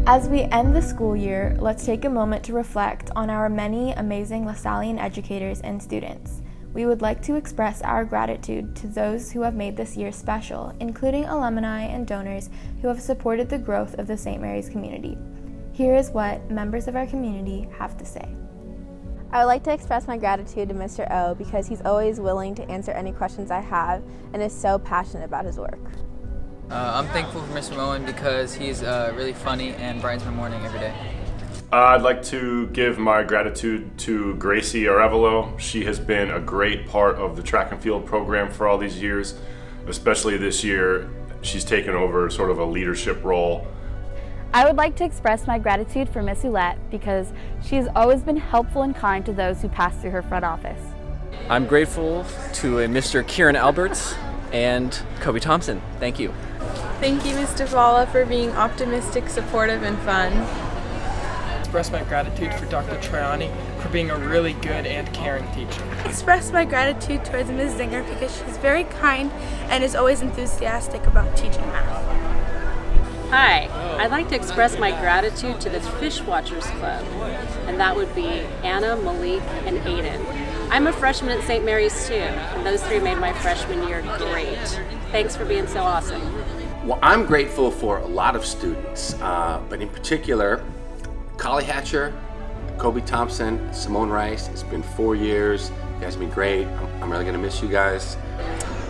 As we end the school year, let's take a moment to reflect on our many amazing Lasallian educators and students. We would like to express our gratitude to those who have made this year special, including alumni and donors who have supported the growth of the St. Mary's community. Here is what members of our community have to say. I would like to express my gratitude to Mr. O because he's always willing to answer any questions I have and is so passionate about his work. I'm thankful for Mr. Moen because he's really funny and brightens my morning every day. I'd like to give my gratitude to Gracie Arevalo. She has been a great part of the track and field program for all these years, especially this year. She's taken over sort of a leadership role. I would like to express my gratitude for Miss Oulette because she has always been helpful and kind to those who pass through her front office. I'm grateful to Mr. Kieran Alberts and Kobe Thompson. Thank you. Thank you, Mr. Fala, for being optimistic, supportive, and fun. Express my gratitude for Dr. Triani for being a really good and caring teacher. Express my gratitude towards Ms. Zinger because she's very kind and is always enthusiastic about teaching math. Hi, I'd like to express my gratitude to the Fish Watchers Club, and that would be Anna, Malik, and Aiden. I'm a freshman at St. Mary's too, and those three made my freshman year great. Thanks for being so awesome. Well, I'm grateful for a lot of students, but in particular, Collie Hatcher, Kobe Thompson, Simone Rice. It's been 4 years. You guys have been great. I'm really gonna miss you guys.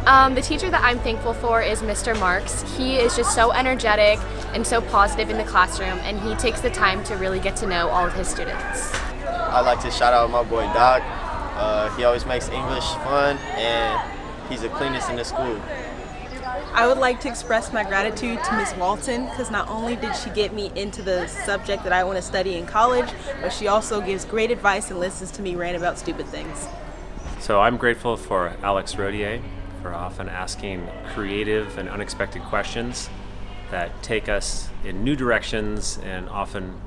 The teacher that I'm thankful for is Mr. Marks. He is just so energetic and so positive in the classroom, and he takes the time to really get to know all of his students. I'd like to shout out my boy Doc. He always makes English fun, and he's the cleanest in the school. I would like to express my gratitude to Ms. Walton because not only did she get me into the subject that I want to study in college, but she also gives great advice and listens to me rant about stupid things. So I'm grateful for Alex Rodier for often asking creative and unexpected questions that take us in new directions and often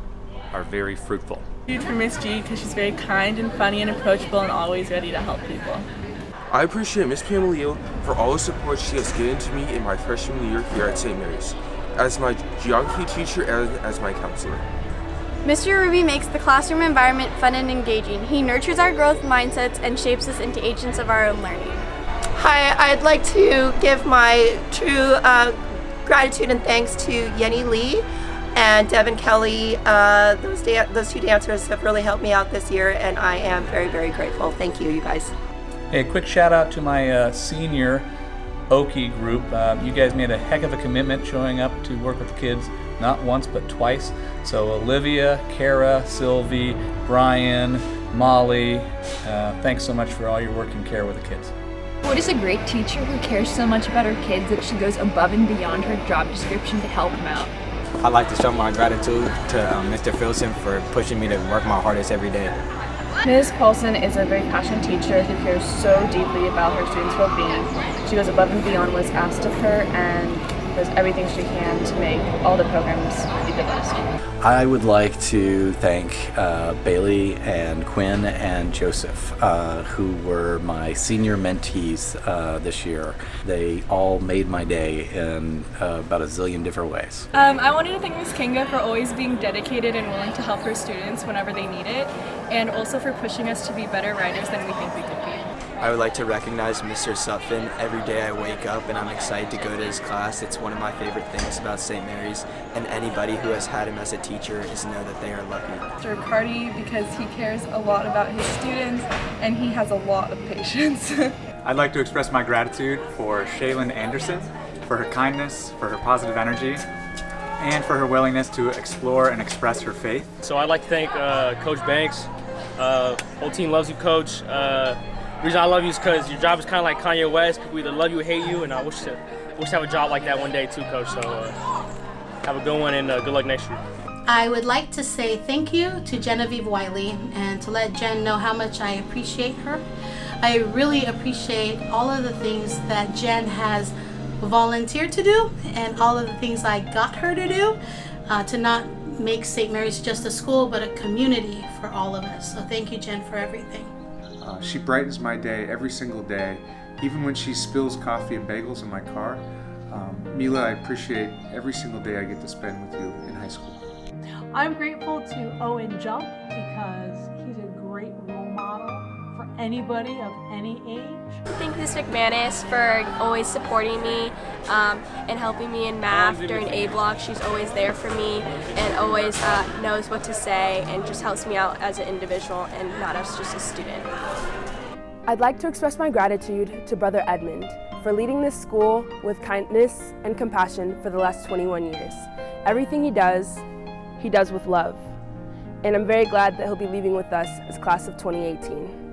are very fruitful. Huge for Miss G because she's very kind and funny and approachable and always ready to help people. I appreciate Miss Pam Leo for all the support she has given to me in my freshman year here at St. Mary's, as my geography teacher and as my counselor. Mr. Ruby makes the classroom environment fun and engaging. He nurtures our growth mindsets and shapes us into agents of our own learning. Hi, I'd like to give my true gratitude and thanks to Yenny Lee and Devin Kelly. Those two dancers have really helped me out this year, and I am very, very grateful. Thank you, you guys. Hey, quick shout out to my senior Okie group. You guys made a heck of a commitment showing up to work with the kids, not once but twice. So Olivia, Kara, Sylvie, Brian, Molly, thanks so much for all your work and care with the kids. What is a great teacher who cares so much about her kids that she goes above and beyond her job description to help them out? I'd like to show my gratitude to Mr. Filson for pushing me to work my hardest every day. Ms. Paulson is a very passionate teacher who cares so deeply about her students' well-being. She goes above and beyond what's asked of her and does everything she can to make all the programs be the best. I would like to thank Bailey and Quinn and Joseph, who were my senior mentees this year. They all made my day in about a zillion different ways. I wanted to thank Ms. Kinga for always being dedicated and willing to help her students whenever they need it, and also for pushing us to be better writers than we think we could be. I would like to recognize Mr. Sutphin. Every day I wake up and I'm excited to go to his class. It's one of my favorite things about St. Mary's, and anybody who has had him as a teacher is know that they are lucky. Mr. Riccardi, because he cares a lot about his students and he has a lot of patience. I'd like to express my gratitude for Shaylin Anderson, for her kindness, for her positive energy, and for her willingness to explore and express her faith. So I'd like to thank Coach Banks. Whole team loves you, Coach. The reason I love you is because your job is kind of like Kanye West. People either love you or hate you, and I wish to have a job like that one day too, Coach. So have a good one, and good luck next year. I would like to say thank you to Genevieve Wiley and to let Jen know how much I appreciate her. I really appreciate all of the things that Jen has volunteered to do and all of the things I got her to do to not make St. Mary's just a school but a community for all of us. So thank you, Jen, for everything. She brightens my day every single day, even when she spills coffee and bagels in my car. Mila, I appreciate every single day I get to spend with you in high school. I'm grateful to Owen Jump because he's a great role model for anybody of any age. Thank Ms. McManus for always supporting me and helping me in math during A-Block. She's always there for me and always knows what to say and just helps me out as an individual and not as just a student. I'd like to express my gratitude to Brother Edmund for leading this school with kindness and compassion for the last 21 years. Everything he does with love. And I'm very glad that he'll be leaving with us as class of 2018.